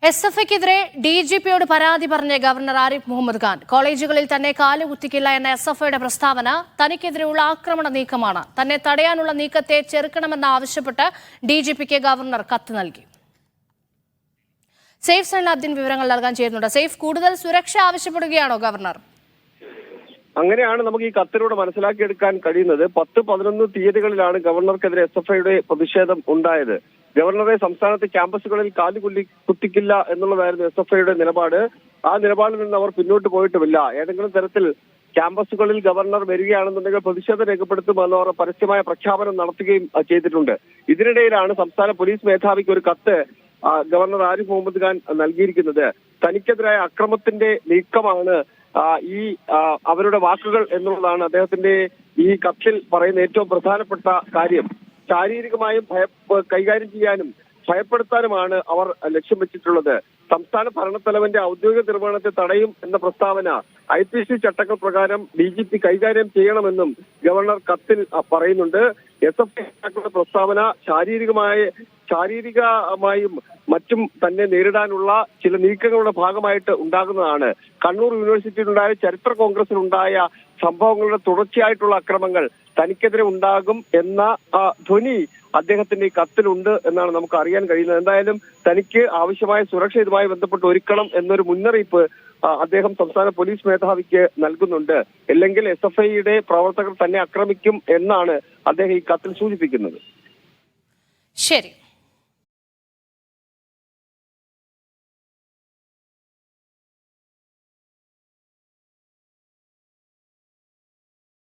എസ്.എഫ്.ഐക്കെതിരെ DGPയോട് പരാതി പറഞ്ഞ ഗവർണർ ആരിഫ് മുഹമ്മദ് ഖാൻ കോളേജുകളിൽ തന്നെ കാലുകുത്തിക്കില്ല എന്ന എസ്.എഫ്.ഐയുടെ പ്രസ്താവന തനിക്കെതിരെയുള്ള ആക്രമണ നീക്കമാണ്. തന്നെ തടയാനുള്ള നീക്കത്തെ ചെറുക്കണമെന്നാവശ്യപ്പെട്ട് DGPക്ക് ഗവർണർ കത്ത് നൽകി. സേഫ് സൈനുദ്ദീൻ വിവരങ്ങൾ നൽകാൻ ചേരുന്നുണ്ട്. സേഫ്, കൂടുതൽ സുരക്ഷ ആവശ്യപ്പെടുകയാണോ ഗവർണർ? അങ്ങനെയാണ് നമുക്ക് ഈ കത്തിലൂടെ മനസ്സിലാക്കിയെടുക്കാൻ കഴിയുന്നത്. 10-11 തീയതികളിലാണ് ഗവർണർക്കെതിരെ എസ്.എഫ്.ഐയുടെ പ്രതിഷേധം ഉണ്ടായത്. ഗവർണറെ സംസ്ഥാനത്തെ ക്യാമ്പസുകളിൽ കുത്തിക്കില്ല എന്നുള്ളതായിരുന്നു എസ്.എഫ്.ഐയുടെ നിലപാട്. ആ നിലപാടിൽ നിന്ന് അവർ പിന്നോട്ട് പോയിട്ടുമില്ല. ഏതെങ്കിലും തരത്തിൽ ക്യാമ്പസുകളിൽ ഗവർണർ വരികയാണെന്നുണ്ടെങ്കിൽ പ്രതിഷേധം രേഖപ്പെടുത്തുമെന്ന് അവർ പരസ്യമായ പ്രഖ്യാപനം നടത്തുകയും ചെയ്തിട്ടുണ്ട്. ഇതിനിടയിലാണ് സംസ്ഥാന പോലീസ് മേധാവിക്ക് ഒരു കത്ത് ഗവർണർ ആരിഫ് മുഹമ്മദ് ഖാൻ നൽകിയിരിക്കുന്നത്. തനിക്കെതിരായ അക്രമത്തിന്റെ നീക്കമാണ് ഈ അവരുടെ വാക്കുകൾ എന്നുള്ളതാണ് അദ്ദേഹത്തിന്റെ ഈ കത്തിൽ പറയുന്ന ഏറ്റവും പ്രധാനപ്പെട്ട കാര്യം. ശാരീരികമായും കൈകാര്യം ചെയ്യാനും ഭയപ്പെടുത്താനുമാണ് അവർ ലക്ഷ്യം വെച്ചിട്ടുള്ളത്. സംസ്ഥാന ഭരണത്തലവന്റെ ഔദ്യോഗിക നിർവഹണത്തെ തടയും എന്ന പ്രസ്താവന IPC ചട്ടങ്ങൾ പ്രകാരം DGP കൈകാര്യം ചെയ്യണമെന്നും ഗവർണർ കത്തിൽ പറയുന്നുണ്ട്. എസ്.എഫ്.ഐ പ്രസ്താവന ശാരീരികമായും മറ്റും തന്നെ നേരിടാനുള്ള ചില നീക്കങ്ങളുടെ ഭാഗമായിട്ട് ഉണ്ടാകുന്നതാണ്. കണ്ണൂർ യൂണിവേഴ്സിറ്റിയിലുണ്ടായ ചരിത്ര കോൺഗ്രസിലുണ്ടായ സംഭവങ്ങളുടെ തുടർച്ചയായിട്ടുള്ള അക്രമങ്ങൾ തനിക്കെതിരെ ഉണ്ടാകും എന്ന ധ്വനി അദ്ദേഹത്തിന്റെ ഈ കത്തിലുണ്ട് എന്നാണ് നമുക്ക് അറിയാൻ കഴിയുന്നത്. എന്തായാലും തനിക്ക് ആവശ്യമായ സുരക്ഷ ഇതുമായി ബന്ധപ്പെട്ട് ഒരുക്കണം എന്നൊരു മുന്നറിയിപ്പ് അദ്ദേഹം സംസ്ഥാന പോലീസ് മേധാവിക്ക് നൽകുന്നുണ്ട്. അല്ലെങ്കിൽ എസ്.എഫ്.ഐയുടെ പ്രവർത്തകർ തന്നെ ആക്രമിക്കും എന്നാണ് അദ്ദേഹം ഈ കത്തിൽ സൂചിപ്പിക്കുന്നത്. ശരി.